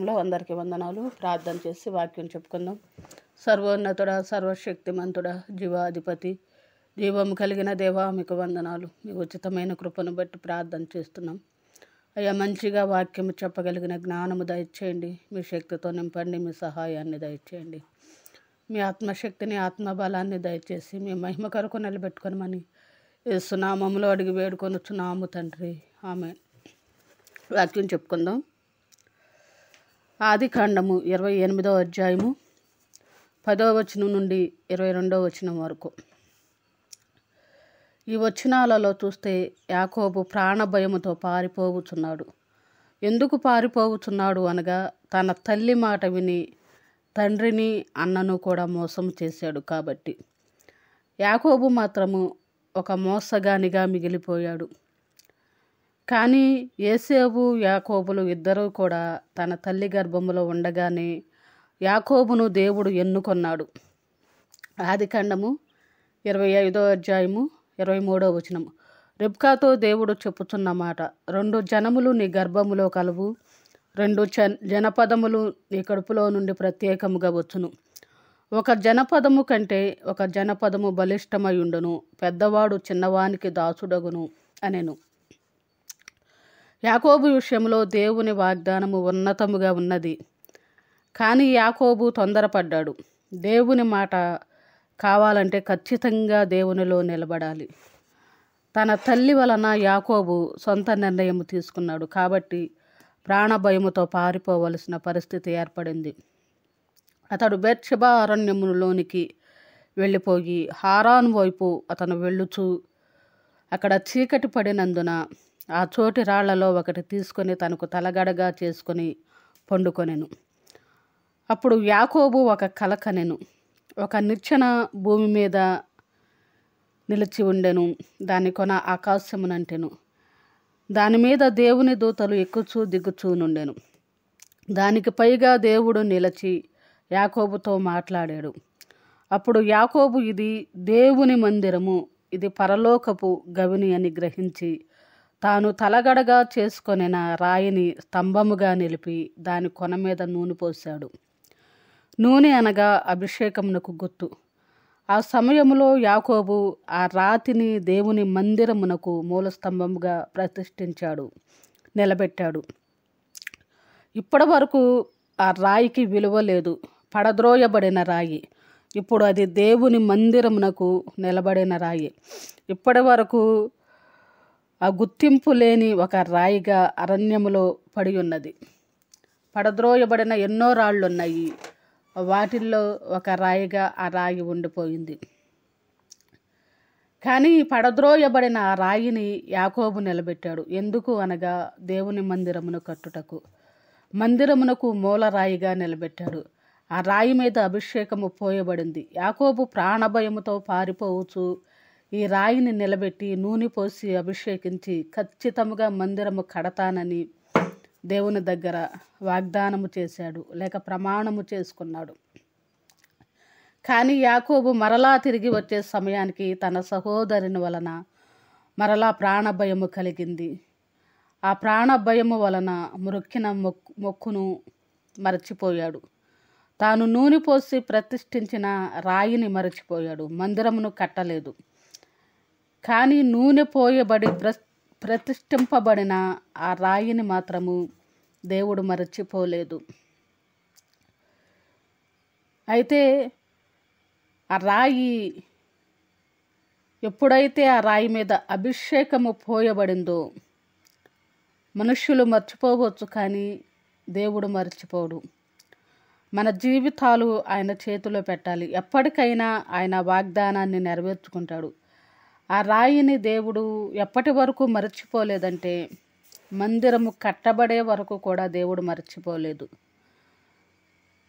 నామంలో అందరికీ వందనాలు. ప్రార్థన చేసి వాక్యం చెప్పుకుందాం. సర్వోన్నతుడ, సర్వశక్తిమంతుడ, జీవాధిపతి, జీవం కలిగిన దేవా, మీకు వందనాలు. మీ ఉచితమైన కృపను బట్టి ప్రార్థన చేస్తున్నాం. అయ్యా, మంచిగా వాక్యము చెప్పగలిగిన జ్ఞానము దయచేయండి. మీ శక్తితో నింపండి. మీ సహాయాన్ని దయచేయండి. మీ ఆత్మశక్తిని, ఆత్మబలాన్ని దయచేసి మీ మహిమ కొరకు నిలబెట్టుకొనమని యేసు నామములో అడిగి వేడుకొనుచున్నాము తండ్రి. ఆమేన్. వాక్యం చెప్పుకుందాం. ఆదికాండము 28వ అధ్యాయము 10వ వచనం నుండి 22వ వచనం వరకు. ఈ వచనాలలో చూస్తే యాకోబు ప్రాణభయముతో పారిపోవుచున్నాడు. ఎందుకు పారిపోవుచున్నాడు అనగా, తన తల్లి మాట విని తండ్రిని అన్నను కూడా మోసం చేశాడు కాబట్టి. యాకోబు మాత్రము ఒక మోసగానిగా మిగిలిపోయాడు. కానీ యోసేపు, యాకోబులు ఇద్దరూ కూడా తన తల్లి గర్భములో ఉండగానే యాకోబును దేవుడు ఎన్నుకొన్నాడు. ఆదికాండము 25వ అధ్యాయము 23వ వచనము. రిబ్కాతో దేవుడు చెప్పుచున్న మాట, 2 జనములు నీ గర్భములో కలువు, 2 జనపదములు నీ కడుపులో నుండి ప్రత్యేకముగా వచ్చును. ఒక జనపదము కంటే ఒక జనపదము బలిష్టమయుండును, పెద్దవాడు చిన్నవానికి దాసుడగును అనెను. యాకోబు విషయంలో దేవుని వాగ్దానము ఉన్నతముగా ఉన్నది. కానీ యాకోబు తొందరపడ్డాడు. దేవుని మాట కావాలంటే ఖచ్చితంగా దేవునిలో నిలబడాలి. తన తల్లి వలన యాకోబు సొంత నిర్ణయం తీసుకున్నాడు కాబట్టి ప్రాణభయముతో పారిపోవలసిన పరిస్థితి ఏర్పడింది. అతడు బెర్షెబా అరణ్యములోనికి వెళ్ళిపోయి హారాను వైపు అతను వెళ్ళుచూ అక్కడ చీకటి పడినందున ఆ చోటి రాళ్లలో ఒకటి తీసుకొని తనకు తలగడగా చేసుకొని పండుకొనెను. అప్పుడు యాకోబు ఒక కల కనెను. ఒక నిచ్చెన భూమి మీద నిలిచి ఉండెను. దాని కొన ఆకాశమునంటెను. దాని మీద దేవుని దూతలు ఎక్కుచూ దిగుచూ నుండెను. దానికి పైగా దేవుడు నిలిచి యాకోబుతో మాట్లాడాడు. అప్పుడు యాకోబు, ఇది దేవుని మందిరము, ఇది పరలోకపు గవిని అని గ్రహించి తాను తలగడగా చేసుకొనిన రాయిని స్తంభముగా నిలిపి దాని కొన మీద నూనె పోశాడు. నూనె అనగా అభిషేకమునకు గుర్తు. ఆ సమయంలో యాకోబు ఆ రాతిని దేవుని మందిరమునకు మూలస్తంభముగా ప్రతిష్ఠించాడు, నిలబెట్టాడు. ఇప్పటి వరకు ఆ రాయికి విలువ లేదు, పడద్రోయబడిన రాయి. ఇప్పుడు అది దేవుని మందిరమునకు నిలబడిన రాయి. ఇప్పటి వరకు ఆ గుర్తింపు లేని ఒక రాయిగా అరణ్యములో పడి ఉన్నది. పడద్రోయబడిన ఎన్నో రాళ్ళు ఉన్నాయి. వాటిల్లో ఒక రాయిగా ఆ రాయి ఉండిపోయింది. కానీ పడద్రోయబడిన ఆ రాయిని యాకోబు నిలబెట్టాడు. ఎందుకు అనగా, దేవుని మందిరమును కట్టుటకు. మందిరమునకు మూల రాయిగా నిలబెట్టాడు. ఆ రాయి మీద అభిషేకము పోయబడింది. యాకోబు ప్రాణభయముతో పారిపోవచ్చు ఈ రాయిని నిలబెట్టి నూనె పోసి అభిషేకించి ఖచ్చితంగా మందిరము కడతానని దేవుని దగ్గర వాగ్దానము చేశాడు, లేక ప్రమాణము చేసుకున్నాడు. కానీ యాకోబు మరలా తిరిగి వచ్చే సమయానికి తన సహోదరుని వలన మరలా ప్రాణభయము కలిగింది. ఆ ప్రాణభయము వలన మొక్కిన మొక్కును మరచిపోయాడు. తాను నూనె పోసి ప్రతిష్ఠించిన రాయిని మరచిపోయాడు. మందిరమును కట్టలేదు. కానీ నూనె పోయబడి ప్రతిష్ఠింపబడిన ఆ రాయిని మాత్రము దేవుడు మరచిపోలేదు. అయితే ఆ రాయి ఎప్పుడైతే ఆ రాయి మీద అభిషేకము పోయబడిందో, మనుష్యులు మర్చిపోవచ్చు కానీ దేవుడు మర్చిపోడు. మన జీవితాలు ఆయన చేతిలో పెట్టాలి. ఎప్పటికైనా ఆయన వాగ్దానాన్ని నెరవేర్చుకుంటాడు. ఆ రాయిని దేవుడు ఎప్పటి వరకు మర్చిపోలేదంటే, మందిరము కట్టబడే వరకు కూడా దేవుడు మర్చిపోలేదు.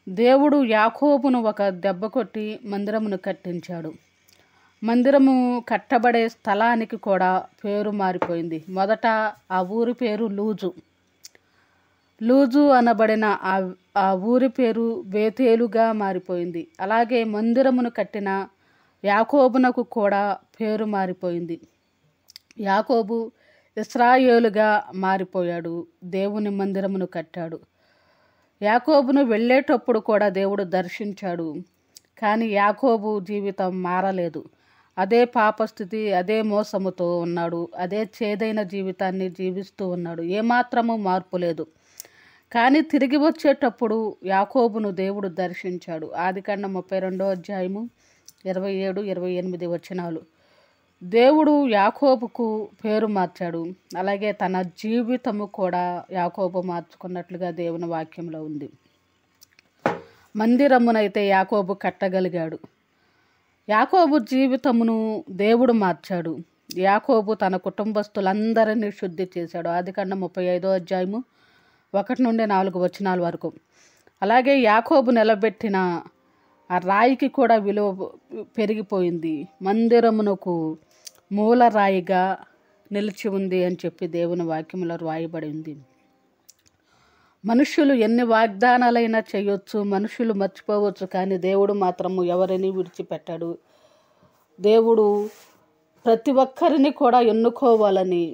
దేవుడు యాకోబును ఒక దెబ్బ కొట్టి మందిరమును కట్టించాడు. మందిరము కట్టబడే స్థలానికి కూడా పేరు మారిపోయింది. మొదట ఆ ఊరి పేరు లూజు అనబడిన ఆ ఊరి పేరు బేతేలుగా మారిపోయింది. అలాగే మందిరమును కట్టిన యాకోబునకు కూడా పేరు మారిపోయింది. యాకోబు ఇశ్రాయేలుగా మారిపోయాడు. దేవుని మందిరమును కట్టాడు. యాకోబును వెళ్ళేటప్పుడు కూడా దేవుడు దర్శించాడు. కానీ యాకోబు జీవితం మారలేదు. అదే పాపస్థితి, అదే మోసముతో ఉన్నాడు. అదే చేదైన జీవితాన్ని జీవిస్తూ ఉన్నాడు. ఏమాత్రము మార్పు లేదు. కానీ తిరిగి వచ్చేటప్పుడు యాకోబును దేవుడు దర్శించాడు. ఆదికాండం 32వ అధ్యాయము 27, 28 వచనాలు. దేవుడు యాకోబుకు పేరు మార్చాడు. అలాగే తన జీవితము కూడా యాకోబు మార్చుకున్నట్లుగా దేవుని వాక్యంలో ఉంది. మందిరమునైతే యాకోబు కట్టగలిగాడు. యాకోబు జీవితమును దేవుడు మార్చాడు. యాకోబు తన కుటుంబస్తులందరినీ శుద్ధి చేశాడు. ఆదికాండం 35వ అధ్యాయము 1 నుండి 4 వచనాల వరకు. అలాగే యాకోబు నిలబెట్టిన ఆ రాయికి కూడా విలువ పెరిగిపోయింది. మందిరమునకు మూల రాయిగా నిలిచి ఉంది అని చెప్పి దేవుని వాక్యంలో రాయబడి ఉంది. మనుషులు ఎన్ని వాగ్దానాలైనా చేయొచ్చు, మనుషులు మర్చిపోవచ్చు, కానీ దేవుడు మాత్రము ఎవరిని విడిచిపెట్టాడు. దేవుడు ప్రతి ఒక్కరిని కూడా ఎన్నుకోవాలని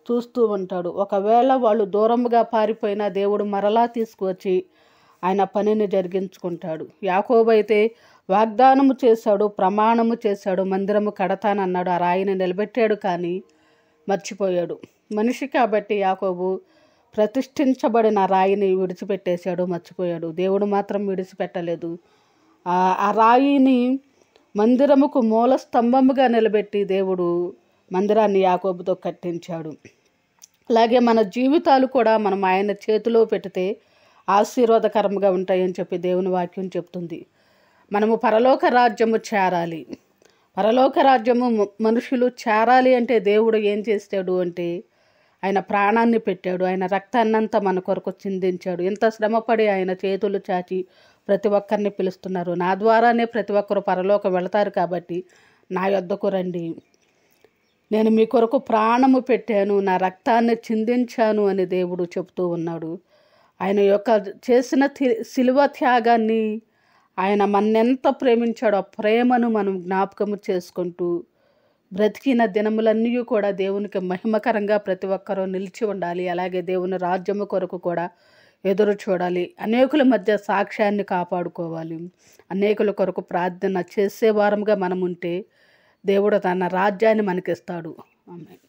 చూస్తూ ఉంటాడు. ఒకవేళ వాళ్ళు దూరంగా పారిపోయినా దేవుడు మరలా తీసుకువచ్చి ఆయన పనిని జరిగించుకుంటాడు. యాకోబు అయితే వాగ్దానము చేశాడు, ప్రమాణము చేశాడు, మందిరము కడతానన్నాడు, ఆ రాయిని నిలబెట్టాడు, కానీ మర్చిపోయాడు. మనిషి కాబట్టి యాకోబు ప్రతిష్ఠించబడిన రాయిని విడిచిపెట్టేశాడు, మర్చిపోయాడు. దేవుడు మాత్రం విడిచిపెట్టలేదు. ఆ రాయిని మందిరముకు మూల స్తంభముగా నిలబెట్టి దేవుడు మందిరాన్ని యాకోబుతో కట్టించాడు. అలాగే మన జీవితాలు కూడా మనం ఆయన చేతిలో పెడితే ఆశీర్వాదకరంగా ఉంటాయని చెప్పి దేవుని వాక్యం చెప్తుంది. మనము పరలోక రాజ్యము చేరాలి. పరలోక రాజ్యము మనుషులు చేరాలి అంటే దేవుడు ఏం చేస్తాడు అంటే ఆయన ప్రాణాన్ని పెట్టాడు. ఆయన రక్తాన్నంతా మన కొరకు చిందించాడు. ఎంత శ్రమపడి ఆయన చేతులు చాచి ప్రతి ఒక్కరిని పిలుస్తున్నారు. నా ద్వారానే ప్రతి ఒక్కరు పరలోక వెళతారు, కాబట్టి నా యొద్దకు రండి, నేను మీ కొరకు ప్రాణము పెట్టాను, నా రక్తాన్ని చిందించాను అని దేవుడు చెప్తూ ఉన్నాడు. ఆయన యొక్క చేసిన శిలువ త్యాగాన్ని, ఆయన మన్నెంత ప్రేమించాడో ఆ ప్రేమను మనం జ్ఞాపకము చేసుకుంటూ బ్రతికిన దినములన్నీ కూడా దేవునికి మహిమకరంగా ప్రతి ఒక్కరూ నిలిచి ఉండాలి. అలాగే దేవుని రాజ్యము కొరకు కూడా ఎదురు చూడాలి. అనేకుల మధ్య సాక్ష్యాన్ని కాపాడుకోవాలి. అనేకుల కొరకు ప్రార్థన చేసే వారంగా మనం ఉంటే దేవుడు తన రాజ్యాన్ని మనకిస్తాడు. ఆమేన్.